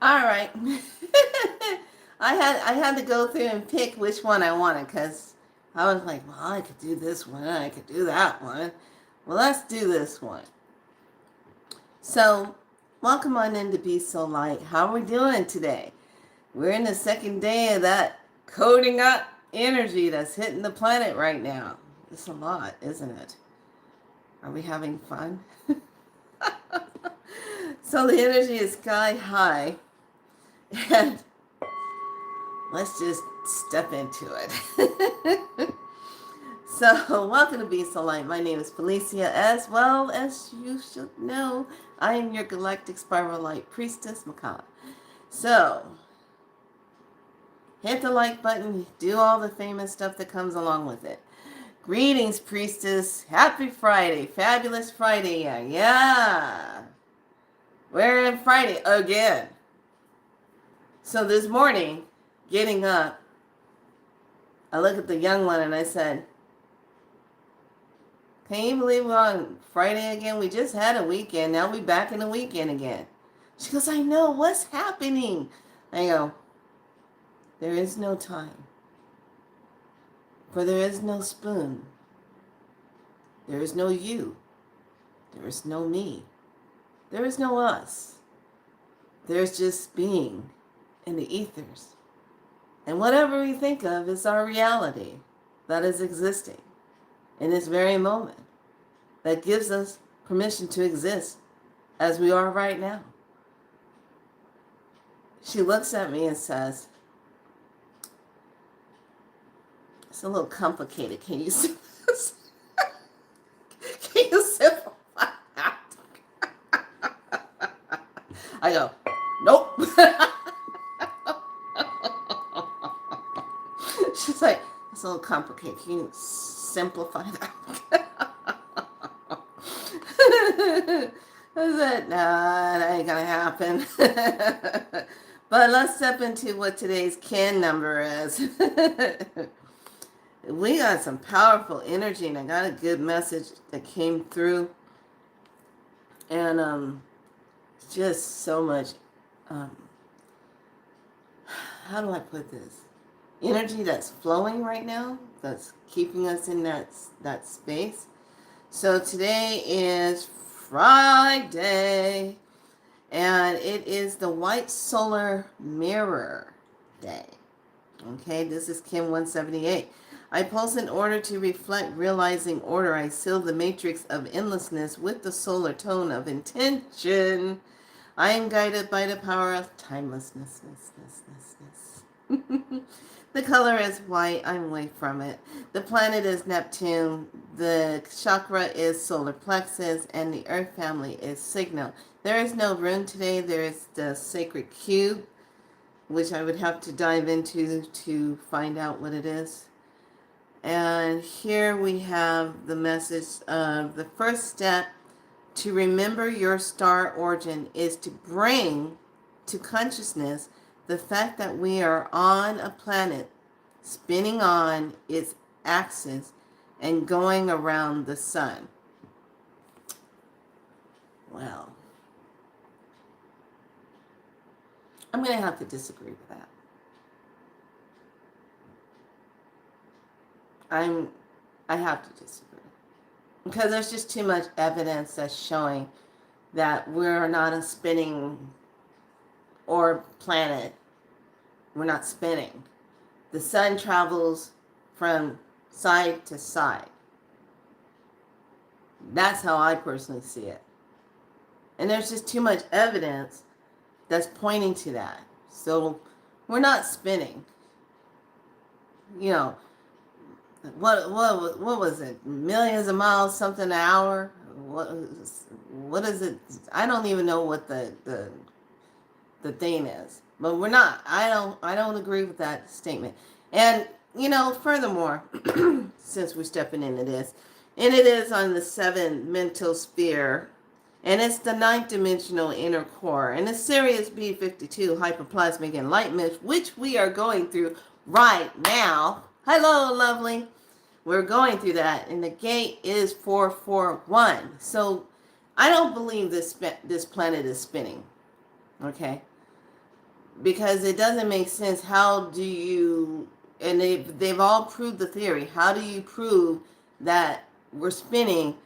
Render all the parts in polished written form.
All right. I had to go through and pick which one I wanted because I was like, well, I could do this one, I could do that one. Well, let's do this one. So, welcome on in to Be So Light. How are we doing today? We're in the second day of that coding up energy that's hitting the planet right now. It's a lot, isn't it? Are we having fun? So the energy is sky high, and let's just step into it. So, welcome to Be So Light. My name is Felicia. As well as you should know, I am your galactic spiral light priestess, Makala. So, hit the like button, do all the famous stuff that comes along with it. Greetings, priestess. Happy Friday. Fabulous Friday. Yeah. We're in Friday again. So this morning, getting up, I look at the young one and I said, can you believe we're on Friday again? We just had a weekend. Now we back in the weekend again. She goes, I know. What's happening? I go, there is no time. For there is no spoon. There is no you. There is no me. There is no us. There's just being in the ethers. And whatever we think of is our reality that is existing in this very moment, that gives us permission to exist as we are right now. She looks at me and says, it's a little complicated. Can you simplify that? I go, nope. She's like, it's a little complicated. Can you simplify that? I said, nah, that ain't gonna happen. But let's step into what today's kin number is. We got some powerful energy, and I got a good message that came through. And just so much, how do I put this? Energy that's flowing right now, that's keeping us in that space. So today is Friday, and it is the White Solar Mirror Day. Okay, this is Kim 178. I pulse in order to reflect realizing order. I seal the matrix of endlessness with the solar tone of intention. I am guided by the power of timelessness. The color is white. I'm away from it. The planet is Neptune. The chakra is solar plexus. And the earth family is signal. There is no rune today. There is the sacred cube, which I would have to dive into to find out what it is. And here we have the message of the first step to remember your star origin is to bring to consciousness the fact that we are on a planet spinning on its axis and going around the sun. Well, I'm going to have to disagree with that. I have to disagree. Because there's just too much evidence that's showing that we're not a spinning or planet. We're not spinning. The sun travels from side to side. That's how I personally see it. And there's just too much evidence that's pointing to that. So we're not spinning. You know, what was it? Millions of miles, something an hour? What is it? I don't even know what the thing is. But we're not. I don't agree with that statement. And furthermore, since we're stepping into this, and it is on the 7th mental sphere, and it's the 9th dimensional inner core, and it's Sirius B52 hyperplasmic enlightenment, which we are going through right now. Hello, lovely. We're going through that, and the gate is 441. So I don't believe this planet is spinning. Okay. because it doesn't make sense. How do you, and they've all proved the theory, how do you prove that we're spinning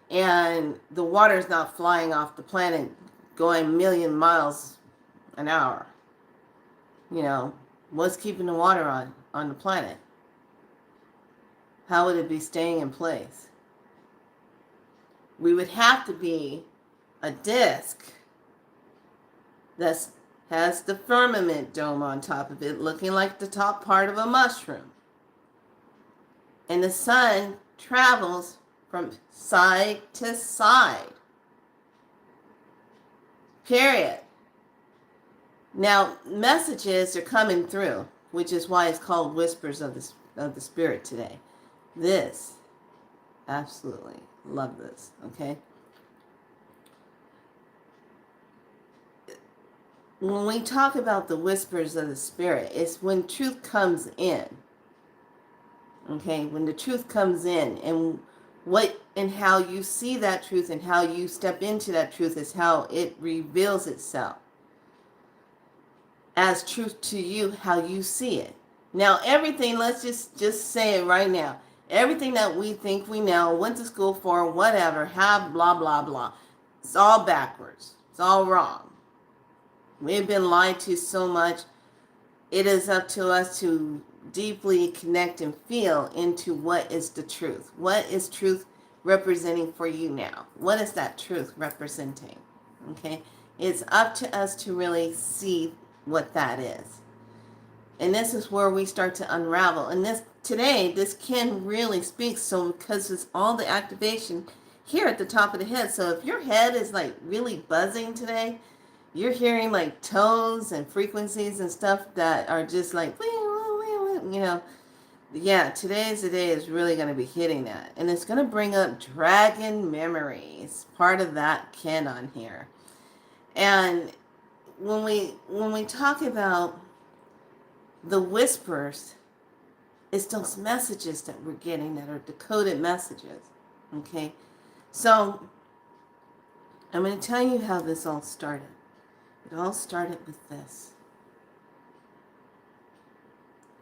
and the water's not flying off the planet going a million miles an hour? You know, what's keeping the water on the planet? How would it be staying in place? We would have to be a disk that has the firmament dome on top of it, looking like the top part of a mushroom. And the sun travels from side to side. Period. Now, messages are coming through, which is why it's called Whispers of the Spirit today. This, absolutely love this, okay? When we talk about the whispers of the Spirit, it's when truth comes in. Okay, when the truth comes in, and what and how you see that truth and how you step into that truth is how it reveals itself as truth to you, how you see it. Now, everything, let's just say it right now. Everything that we think we know, went to school for, whatever, have blah, blah, blah. It's all backwards. It's all wrong. We've been lied to so much. It is up to us to deeply connect and feel into what is the truth. What is truth representing for you now? What is that truth representing? Okay? It's up to us to really see what that is. And this is where we start to unravel. And this can really speak, so because it's all the activation here at the top of the head. So if your head is like really buzzing today, you're hearing like tones and frequencies and stuff that are just like, you know, yeah, today's the day is really going to be hitting that. And it's going to bring up dragon memories, part of that canon here. And when we talk about the whispers, it's those messages that we're getting that are decoded messages. Okay? So I'm going to tell you how this all started. It all started with this.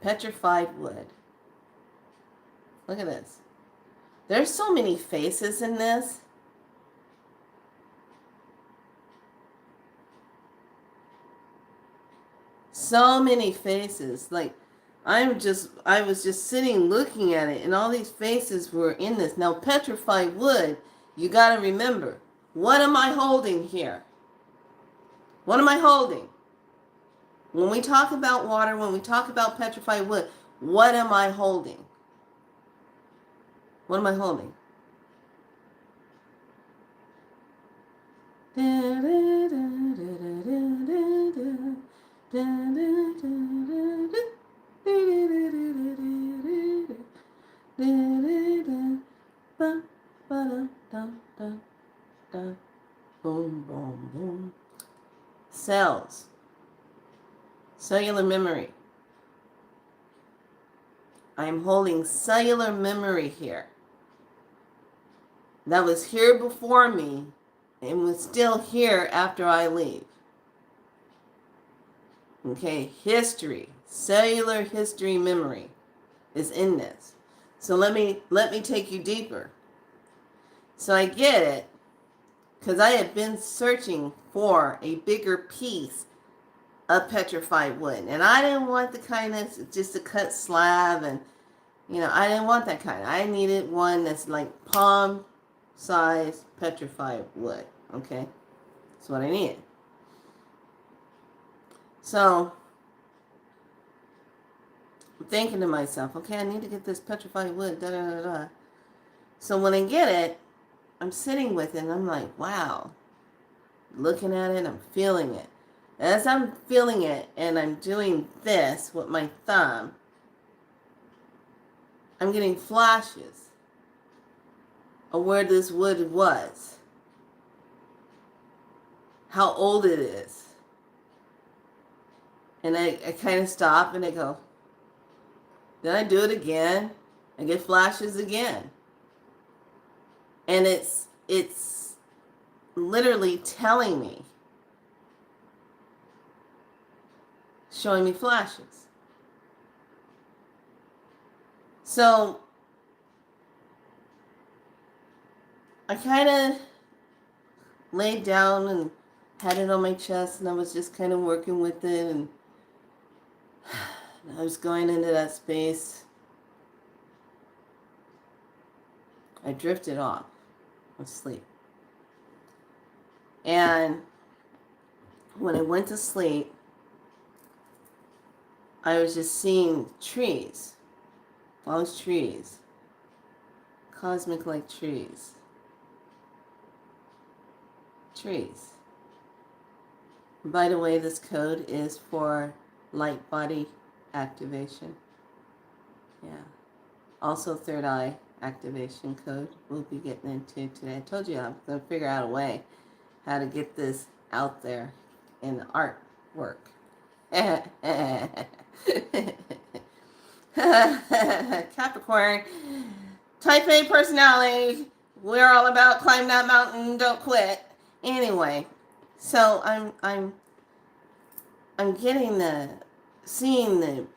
Petrified wood. Look at this. There's so many faces in this. So many faces. Like, I was just sitting looking at it, and all these faces were in this. Now, petrified wood, you got to remember, what am I holding here? What am I holding? When we talk about water, when we talk about petrified wood, what am I holding? What am I holding? Boom, boom, boom. Cells. Cellular memory. I am holding cellular memory here. That was here before me and was still here after I leave. Okay, history, cellular history memory is in this. So let me take you deeper. So I get it, because I had been searching for a bigger piece of petrified wood. And I didn't want the kind that's just a cut slab, and I didn't want that kind. I needed one that's like palm size petrified wood. Okay? That's what I needed. So I'm thinking to myself, okay, I need to get this petrified wood, da da da da. So when I get it, I'm sitting with it and I'm like, wow. Looking at it, I'm feeling it. As I'm feeling it and I'm doing this with my thumb, I'm getting flashes of where this wood was, how old it is. And I kind of stop and I go, then I do it again. I get flashes again. And it's literally telling me showing me flashes. So I kind of laid down and had it on my chest, and I was just kind of working with it, and I was going into that space. I drifted off asleep. And when I went to sleep, I was just seeing trees. All those trees. Cosmic like trees. Trees. By the way, this code is for light body activation. Yeah. Also, third eye activation code we'll be getting into today. I told you I'm going to figure out a way how to get this out there in artwork. Capricorn, type A personality. We're all about climb that mountain, don't quit. Anyway, so I'm seeing the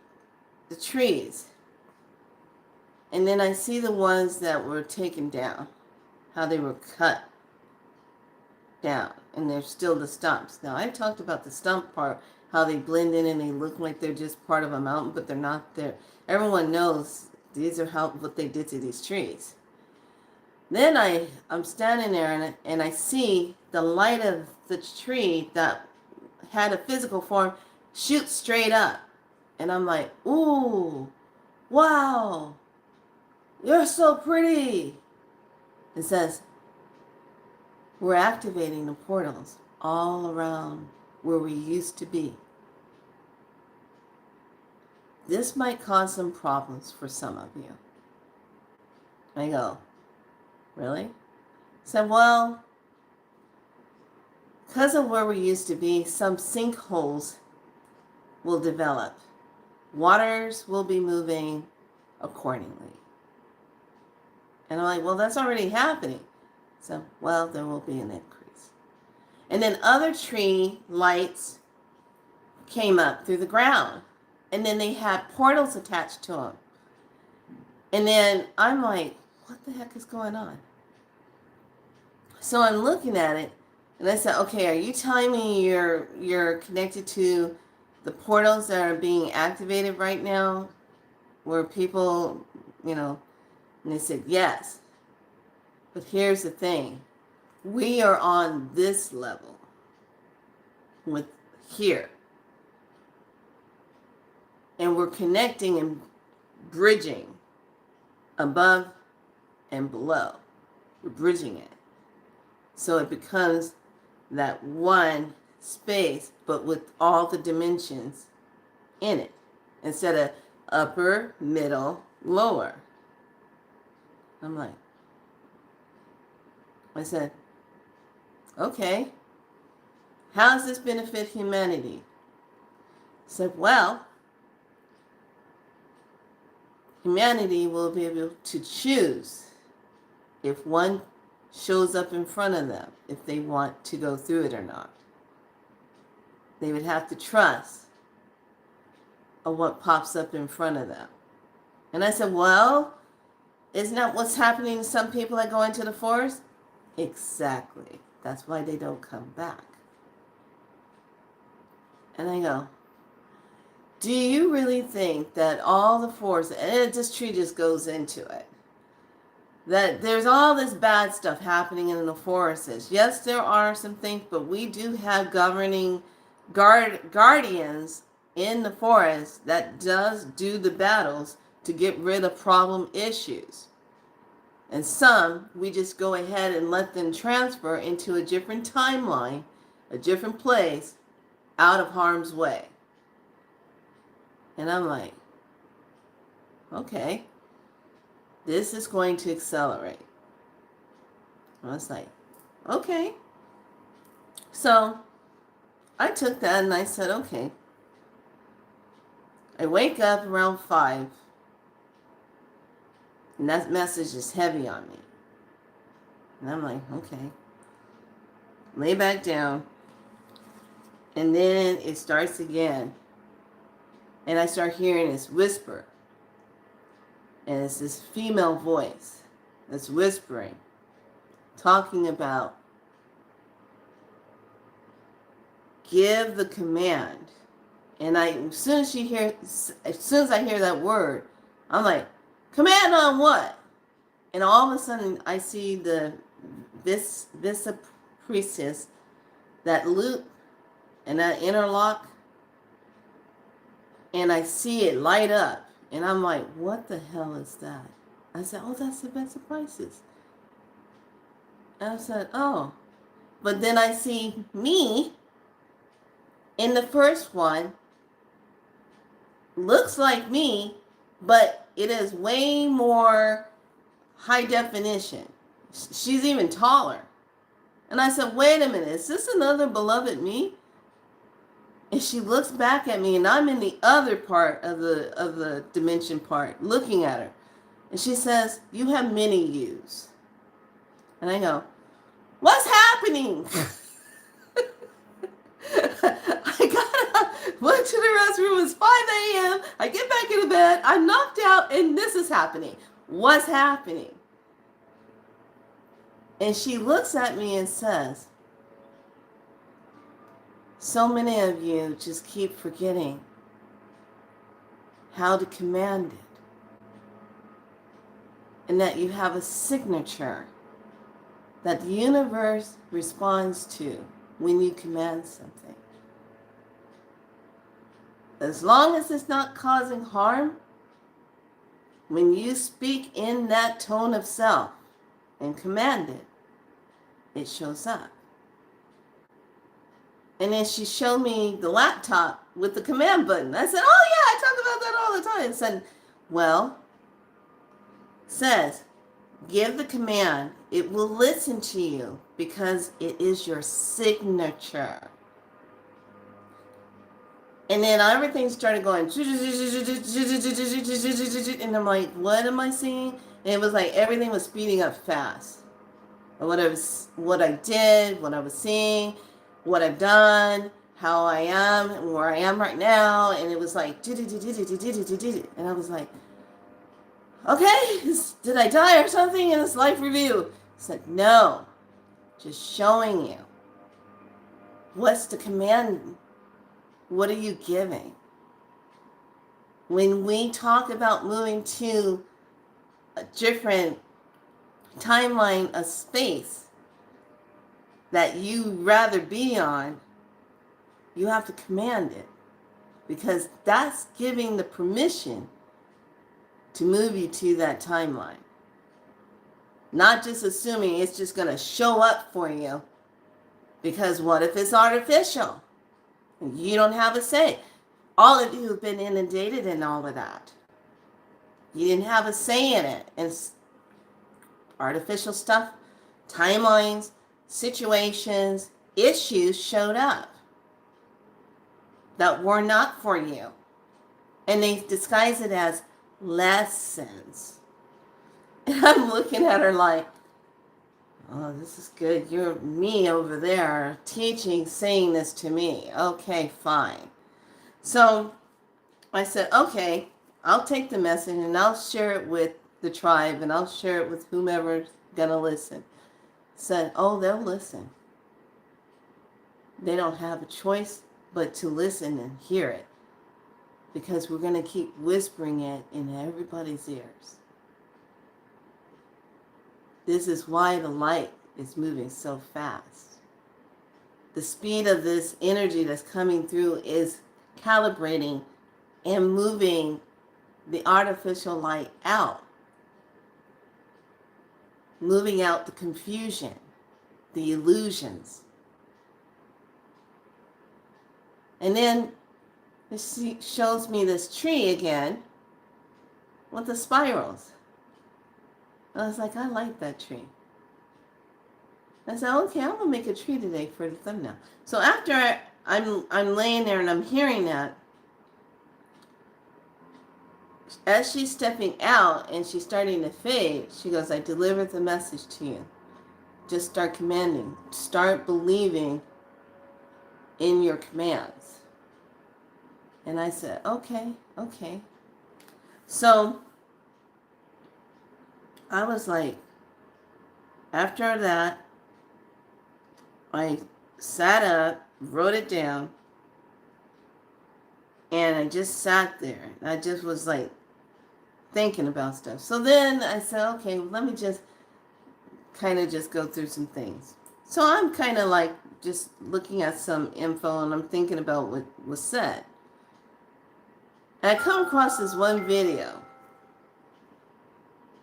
trees. And then I see the ones that were taken down, how they were cut down, and they're still the stumps. Now, I talked about the stump part, how they blend in and they look like they're just part of a mountain, but they're not there. Everyone knows these are what they did to these trees. Then I'm standing there and I see the light of the tree that had a physical form shoot straight up. And I'm like, ooh, wow. You're so pretty. It says, we're activating the portals all around where we used to be. This might cause some problems for some of you. I go, really? I said, well, because of where we used to be, some sinkholes will develop. Waters will be moving accordingly. And I'm like, well, that's already happening. So, well, there will be an increase. And then other tree lights came up through the ground. And then they had portals attached to them. And then I'm like, what the heck is going on? So I'm looking at it, and I said, okay, are you telling me you're connected to the portals that are being activated right now? Where people, and they said, yes. But here's the thing. We are on this level with here. And we're connecting and bridging above and below. We're bridging it. So it becomes that one space, but with all the dimensions in it. Instead of upper, middle, lower. I said, okay, how does this benefit humanity? I said, well, humanity will be able to choose if one shows up in front of them, if they want to go through it or not. They would have to trust on what pops up in front of them. And I said, well, isn't that what's happening to some people that go into the forest? Exactly. That's why they don't come back. And I go, do you really think that all the forest, and this tree just goes into it, that there's all this bad stuff happening in the forests? Yes, there are some things, but we do have governing guardians in the forest that does do the battles to get rid of problem issues. And some, we just go ahead and let them transfer into a different timeline, a different place, out of harm's way. And I'm like, okay, this is going to accelerate. I was like, okay. So I took that and I said, okay. I wake up around 5. And that message is heavy on me. And I'm like, okay. Lay back down. And then it starts again. And I start hearing this whisper. And it's this female voice that's whispering, talking about give the command. And as soon as I hear that word, I'm like, command on what? And all of a sudden I see this priestess, that loop and that interlock, and I see it light up. And I'm like, what the hell is that? I said, oh, that's the best of prices. And I said, oh. But then I see me in the first one, looks like me, but it is way more high definition. She's even taller. And I said, wait a minute, is this another beloved me? And she looks back at me, and I'm in the other part of the dimension part, looking at her. And she says, you have many yous. And I go, what's happening? I got up, went to the restroom, it's 5 a.m. I get back into bed, I'm knocked out, and this is happening. What's happening? And she looks at me and says, so many of you just keep forgetting how to command it. And that you have a signature that the universe responds to when you command something. As long as it's not causing harm, when you speak in that tone of self and command it, it shows up. And then she showed me the laptop with the command button. I said, oh yeah, I talk about that all the time. I said, well, says, give the command. It will listen to you because it is your signature. And then everything started going, and I'm like, what am I seeing? And it was like everything was speeding up fast. What I did, what I was seeing, what I've done, how I am, and where I am right now. And it was like, and I was like, okay, did I die or something in this life review? I said, no, just showing you. What's the command? What are you giving? When we talk about moving to a different timeline of space that you rather be on, you have to command it, because that's giving the permission to move you to that timeline. Not just assuming it's just going to show up for you, because what if it's artificial? You don't have a say. All of you have been inundated in all of that. You didn't have a say in it. And artificial stuff, timelines, situations, issues showed up that were not for you. And they disguise it as lessons. And I'm looking at her like, oh, this is good. You're me over there teaching, saying this to me. Okay, fine. So I said, okay, I'll take the message and I'll share it with the tribe, and I'll share it with whomever's gonna listen. Said, oh, they'll listen. They don't have a choice but to listen and hear it, because we're gonna keep whispering it in everybody's ears. This is why the light is moving so fast. The speed of this energy that's coming through is calibrating and moving the artificial light out. Moving out the confusion, the illusions. And then it shows me this tree again with the spirals. I was like, I like that tree. I said, okay, I'm gonna make a tree today for the thumbnail. So after I'm laying there and I'm hearing that, as she's stepping out and she's starting to fade, she goes, I delivered the message to you. Just start commanding. Start believing in your commands. And I said, okay, okay. So I was like, after that, I sat up, wrote it down, and I just sat there. I just was like thinking about stuff. So then I said, okay, let me just kind of just go through some things. So I'm kind of like just looking at some info and I'm thinking about what was said. And I come across this one video.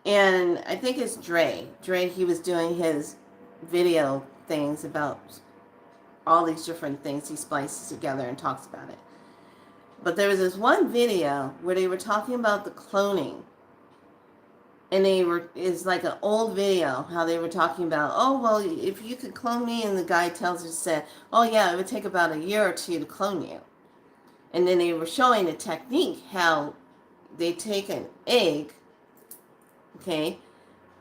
And I think it's Dre. Dre, he was doing his video things about all these different things he splices together and talks about it. But there was this one video where they were talking about the cloning. And it's like an old video, how they were talking about, oh, well, if you could clone me, and the guy said, oh, yeah, it would take about a year or two to clone you. And then they were showing the technique, how they take an egg, okay,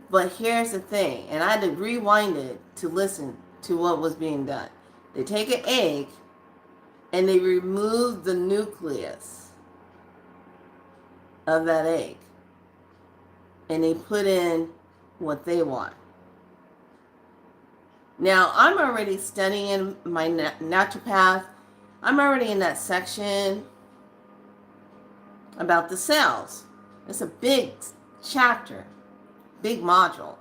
but here's the thing, and I had to rewind it to listen to what was being done. They take an egg, and they remove the nucleus of that egg. And they put in what they want. Now, I'm already studying my naturopath. I'm already in that section about the cells. It's a big chapter, big module.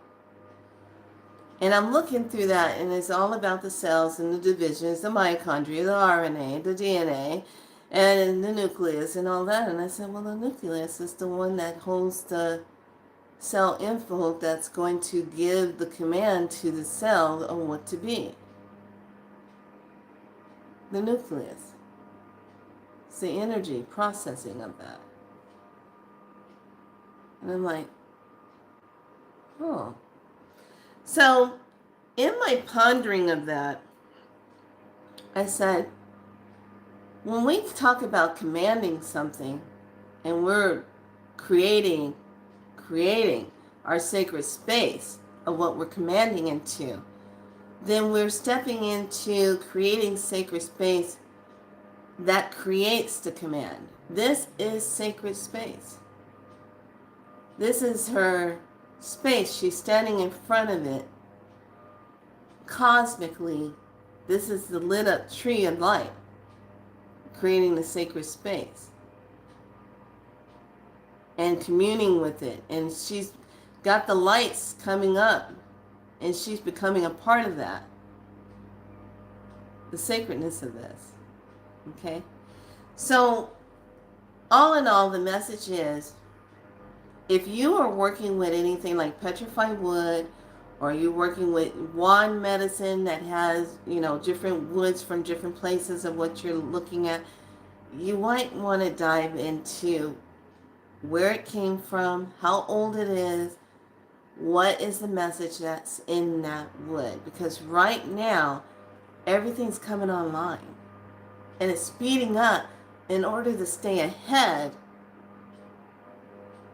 And I'm looking through that, and it's all about the cells and the divisions, the mitochondria, the RNA, the DNA, and the nucleus and all that. And I said, well, the nucleus is the one that holds the cell info that's going to give the command to the cell on what to be. The nucleus. It's the energy processing of that. And I'm like, oh. So, in my pondering of that, I said, when we talk about commanding something and we're creating our sacred space of what we're commanding into, then we're stepping into creating sacred space that creates the command. This is sacred space. This is her space. She's standing in front of it. Cosmically, this is the lit up tree of light, creating the sacred space and communing with it. And she's got the lights coming up, and she's becoming a part of that. The sacredness of this. Okay? So, all in all, the message is, if you are working with anything like petrified wood, or you're working with wand medicine that has, different woods from different places of what you're looking at, you might want to dive into where it came from, how old it is, what is the message that's in that wood. Because right now, everything's coming online. And it's speeding up in order to stay ahead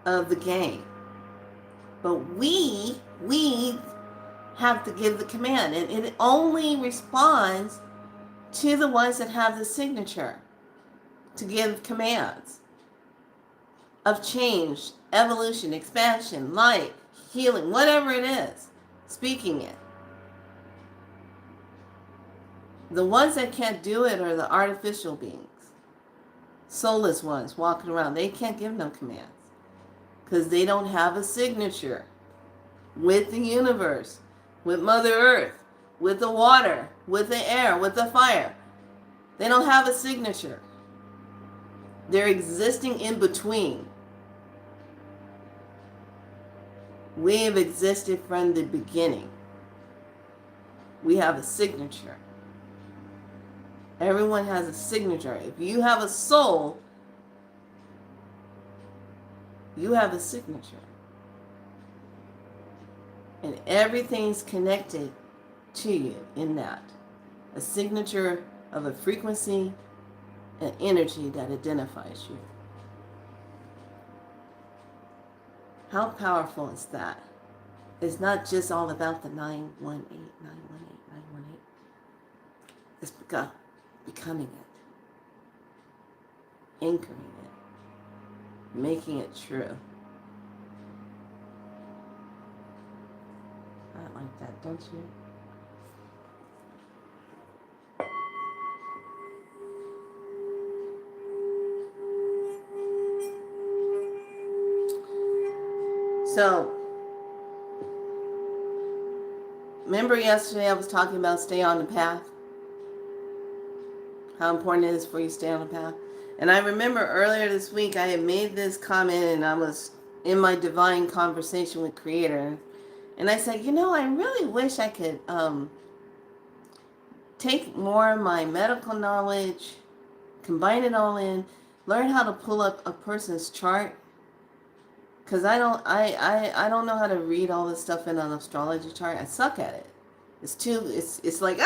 of the game. But we have to give the command. And it only responds to the ones that have the signature to give commands of change, evolution, expansion, light, healing, whatever it is, speaking it. The ones that can't do it are the artificial beings, soulless ones walking around. They can't give no commands because they don't have a signature with the universe, with Mother Earth, with the water, with the air, with the fire. They don't have a signature. They're existing in between. We have existed from the beginning. We have a signature. Everyone has a signature. If you have a soul, you have a signature. And everything's connected to you in that. A signature of a frequency, an energy that identifies you. How powerful is that? It's not just all about the 918, 918, 918. It's becoming it. anchoring it, making it true. I like that, don't you? So, remember yesterday I was talking about stay on the path? How important it is for you to stay on the path? And I remember earlier this week I had made this comment and I was in my divine conversation with Creator. And I said, I really wish I could take more of my medical knowledge, combine it all in, learn how to pull up a person's chart. Because I don't know how to read all this stuff in an astrology chart. I suck at it. It's like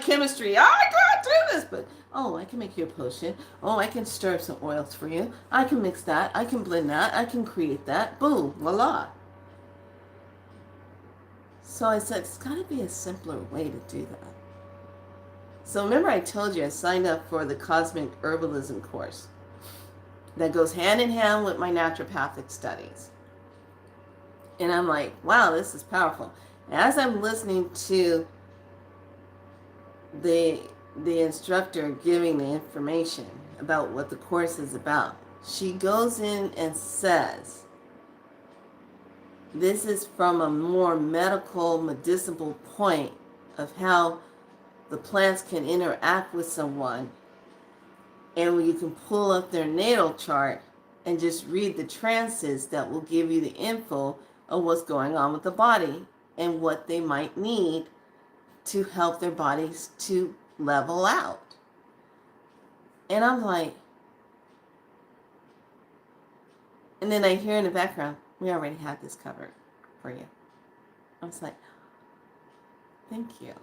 chemistry. Oh, I can't do this. But, I can make you a potion. Oh, I can stir up some oils for you. I can mix that. I can blend that. I can create that. Boom, voila. So I said, it's got to be a simpler way to do that. So remember I told you I signed up for the Cosmic Herbalism course that goes hand in hand with my naturopathic studies. And I'm like, wow, this is powerful. As I'm listening to the instructor giving the information about what the course is about, she goes in and says, this is from a more medicinal point of how the plants can interact with someone, and you can pull up their natal chart and just read the trances that will give you the info of what's going on with the body and what they might need to help their bodies to level out. And I'm like, and then I hear in the background, we already have this covered for you. I was like, thank you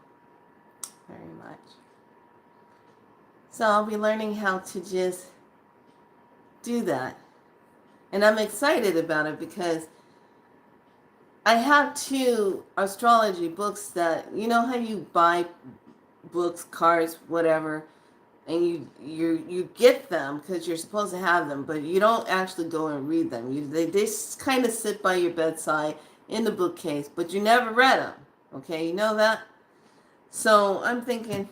very much. So I'll be learning how to just do that. And I'm excited about it because I have 2 astrology books that, you know how you buy books, cards, whatever, and you get them because you're supposed to have them, but you don't actually go and read them. They just kind of sit by your bedside in the bookcase, but you never read them. Okay, you know that? So I'm thinking,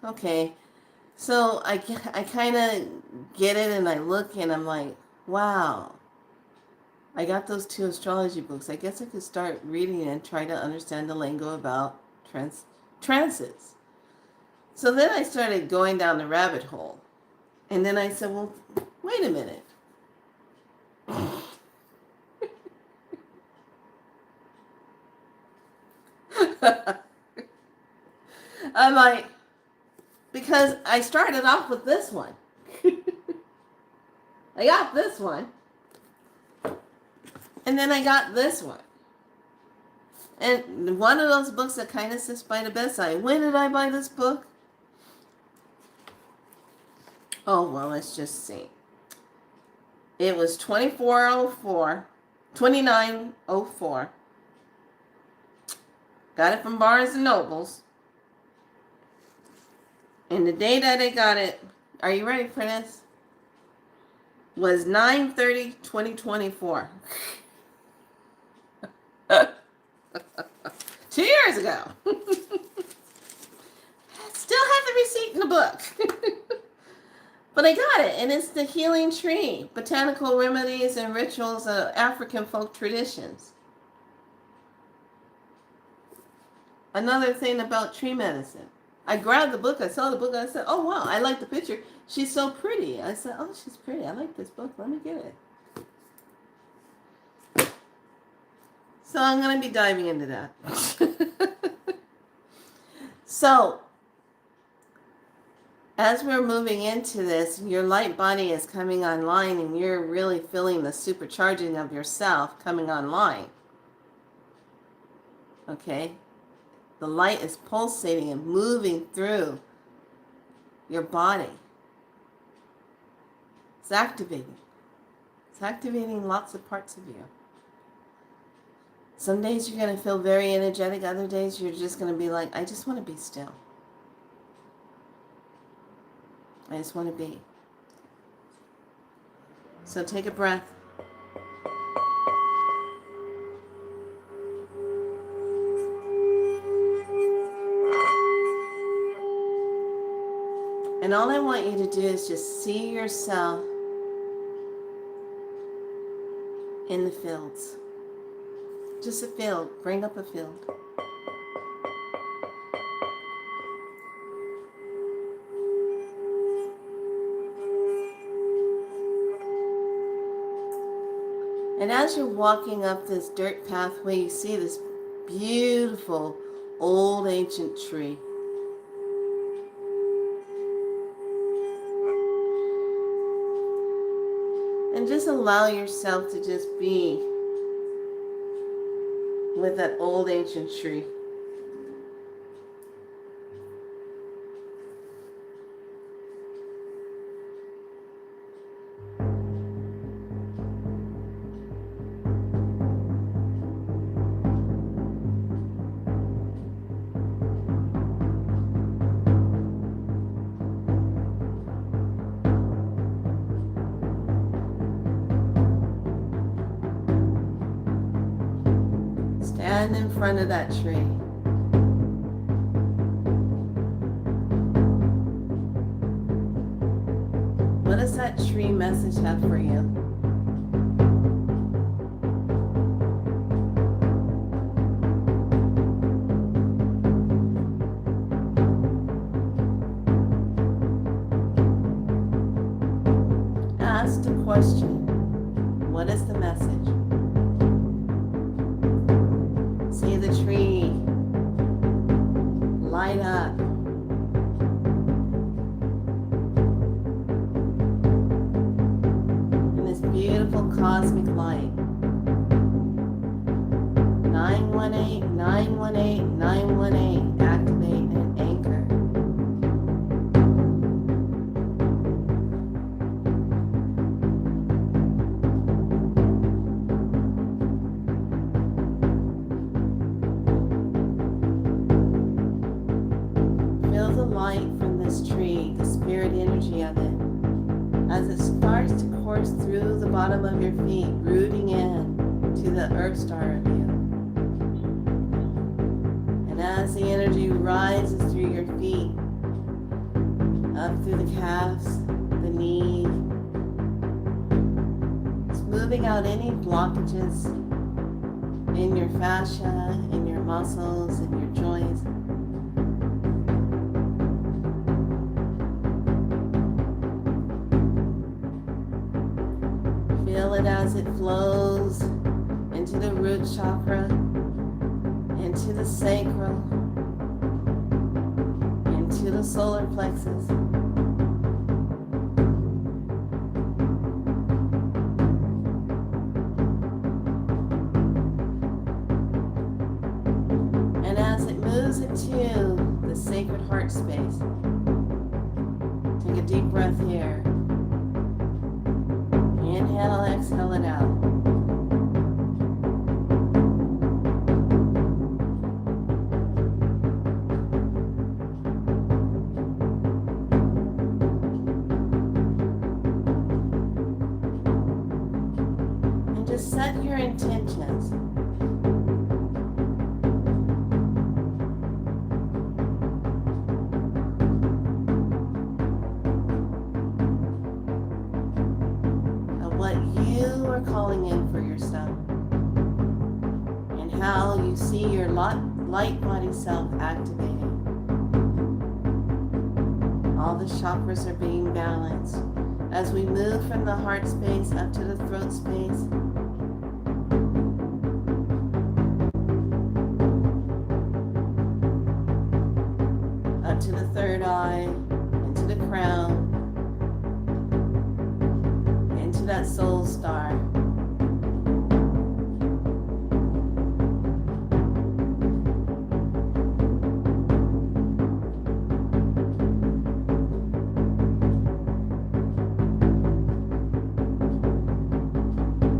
okay. So I kind of get it and I look and I'm like, wow, I got those 2 astrology books. I guess I could start reading and try to understand the lingo about trances. So then I started going down the rabbit hole. And then I said, well, wait a minute. I'm like, because I started off with this one. I got this one. And then I got this one. And one of those books that kind of sits by the bedside. When did I buy this book? Oh, well, let's just see. It was 2904. Got it from Barnes & Nobles. And the day that I got it, are you ready for this? Was 9/30/2024. 2 years ago. Still have the receipt in the book. But I got it, and it's the Healing Tree, Botanical Remedies and Rituals of African Folk Traditions. Another thing about tree medicine. I grabbed the book, I saw the book, I said, oh wow, I like the picture. She's so pretty. I said, oh, she's pretty. I like this book. Let me get it. So I'm going to be diving into that. So, as we're moving into this, your light body is coming online and you're really feeling the supercharging of yourself coming online. Okay? The light is pulsating and moving through your body. It's activating. It's activating lots of parts of you. Some days you're going to feel very energetic. Other days you're just going to be like, I just want to be still. I just want to be. So take a breath. And all I want you to do is just see yourself in the fields. Just a field. Bring up a field. And as you're walking up this dirt pathway, you see this beautiful old ancient tree. And just allow yourself to just be with that old ancient tree. Stand in front of that tree. What does that tree message have for you? Ask the question, what is the message? See the tree light up. In this beautiful cosmic light. 918, 918, 918. Activate and anchor. From this tree, the spirit energy of it, as it starts to course through the bottom of your feet, rooting in to the earth star of you. And as the energy rises through your feet, up through the calves, the knee, it's moving out any blockages in your fascia, in your muscles, in your joints. Feel it as it flows into the root chakra, into the sacral, into the solar plexus. And as it moves into the sacred heart space, take a deep breath here. Inhale, exhale it out. And just set your intentions. What you are calling in for yourself, and how you see your light body self activating. All the chakras are being balanced as we move from the heart space up to the throat space. Up to the third eye, into the crown, that soul star.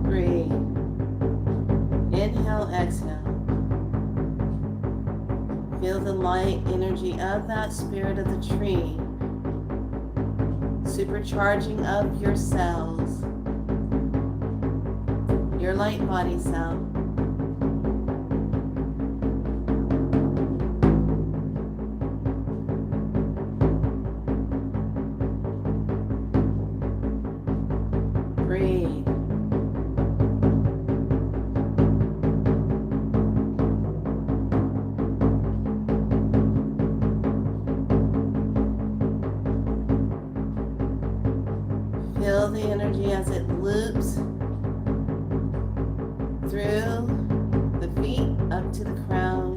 Breathe. Inhale, exhale. Feel the light energy of that spirit of the tree supercharging of your cells, your light body cell. Breathe. Feel the energy as it loops through the feet up to the crown.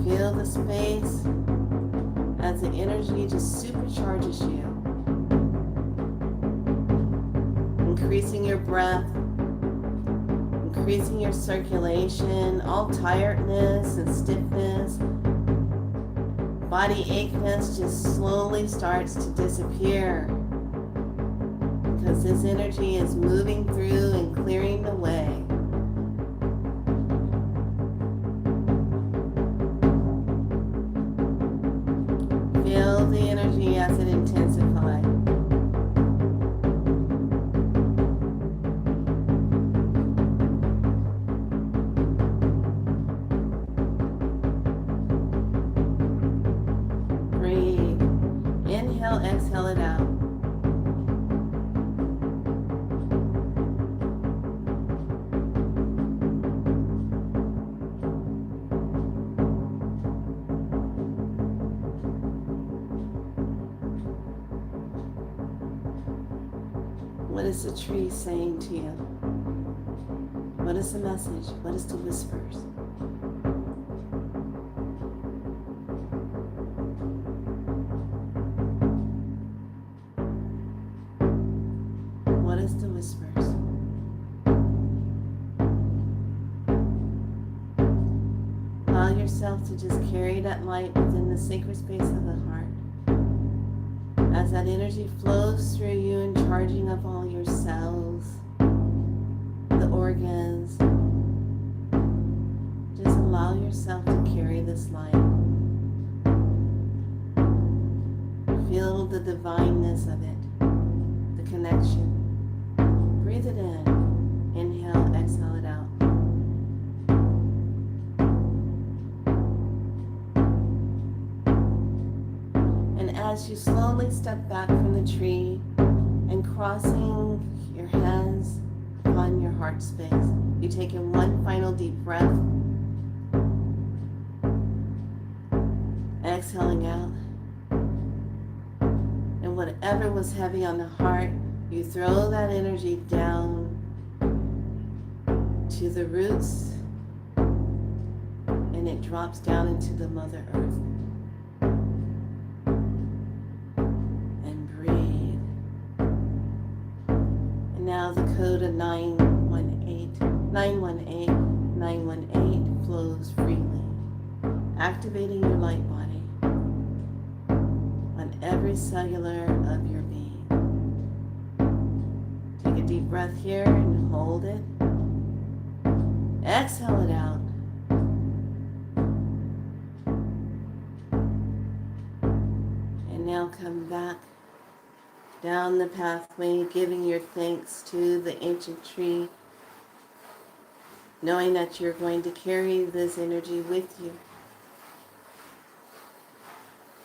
Feel the space as the energy just supercharges you. Increasing your breath, increasing your circulation, all tiredness and stiffness, body acheness just slowly starts to disappear because this energy is moving through and clearing the way. Feel the energy as it intensifies. Breathe. Inhale, exhale it out. What is the tree saying to you? What is the message? What is the whispers? What is the whispers? Allow yourself to just carry that light within the sacred space of the heart. As that energy flows through you and charging up all your cells, the organs, just allow yourself to carry this light. Feel the divineness of it, the connection. Breathe it in. Inhale, exhale it out. As you slowly step back from the tree and crossing your hands upon your heart space, you take in one final deep breath, exhaling out, and whatever was heavy on the heart, you throw that energy down to the roots, and it drops down into the Mother Earth. Now the code of 918 flows freely, activating your light body on every cellular of your being. Take a deep breath here and hold it. Exhale it out. And now come back down the pathway, giving your thanks to the ancient tree, knowing that you're going to carry this energy with you.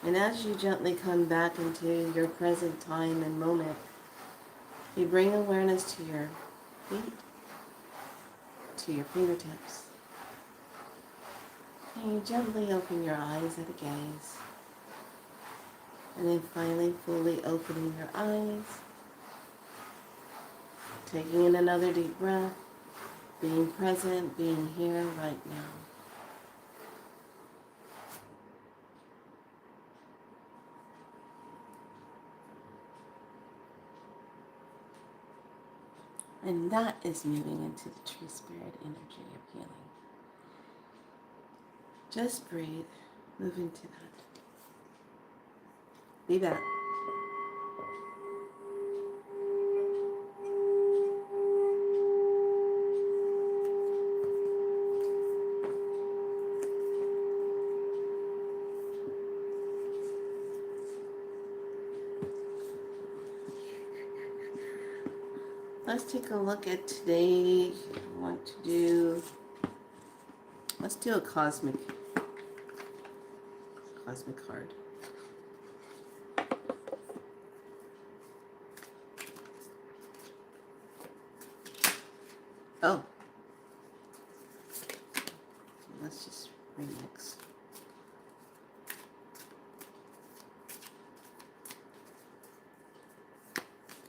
And as you gently come back into your present time and moment, you bring awareness to your feet, to your fingertips, and you gently open your eyes at a gaze. And then finally, fully opening your eyes, taking in another deep breath, being present, being here right now. And that is moving into the tree spirit energy of healing. Just breathe, move into that. Be back. let's take a look at today. I want to do, let's do a cosmic card. Oh, let's just remix.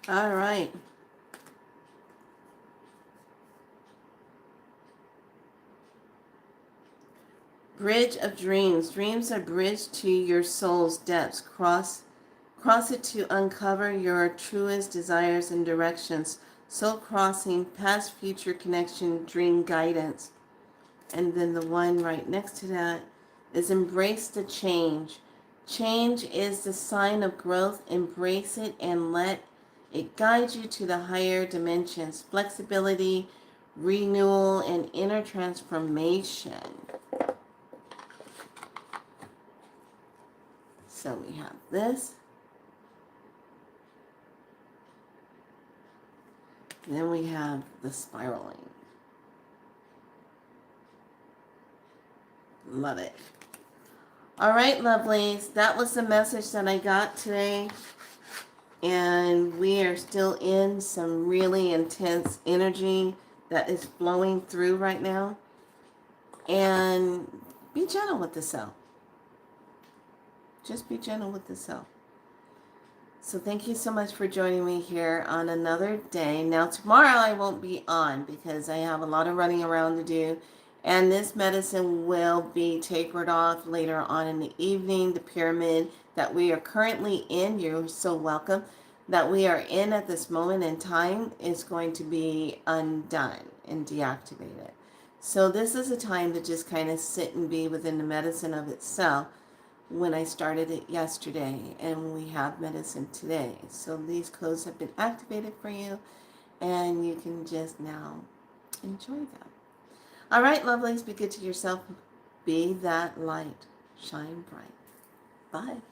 All right. Bridge of dreams. Dreams are bridge to your soul's depths. Cross it to uncover your truest desires and directions. Soul crossing, past future connection, dream guidance. And then the one right next to that is embrace the change. Change is the sign of growth. Embrace it and let it guide you to the higher dimensions. Flexibility, renewal, and inner transformation. So we have this. Then we have the spiraling. Love it. All right, lovelies. That was the message that I got today. And we are still in some really intense energy that is flowing through right now. And be gentle with the self. Just be gentle with the self. So thank you so much for joining me here on another day. Now tomorrow I won't be on because I have a lot of running around to do. And this medicine will be tapered off later on in the evening. The pyramid that we are currently in, you're so welcome, that we are in at this moment in time is going to be undone and deactivated. So this is a time to just kind of sit and be within the medicine of itself. When I started it yesterday, and we have medicine today. So these codes have been activated for you, and you can just now enjoy them. All right, lovelies, be good to yourself. Be that light. Shine bright. Bye.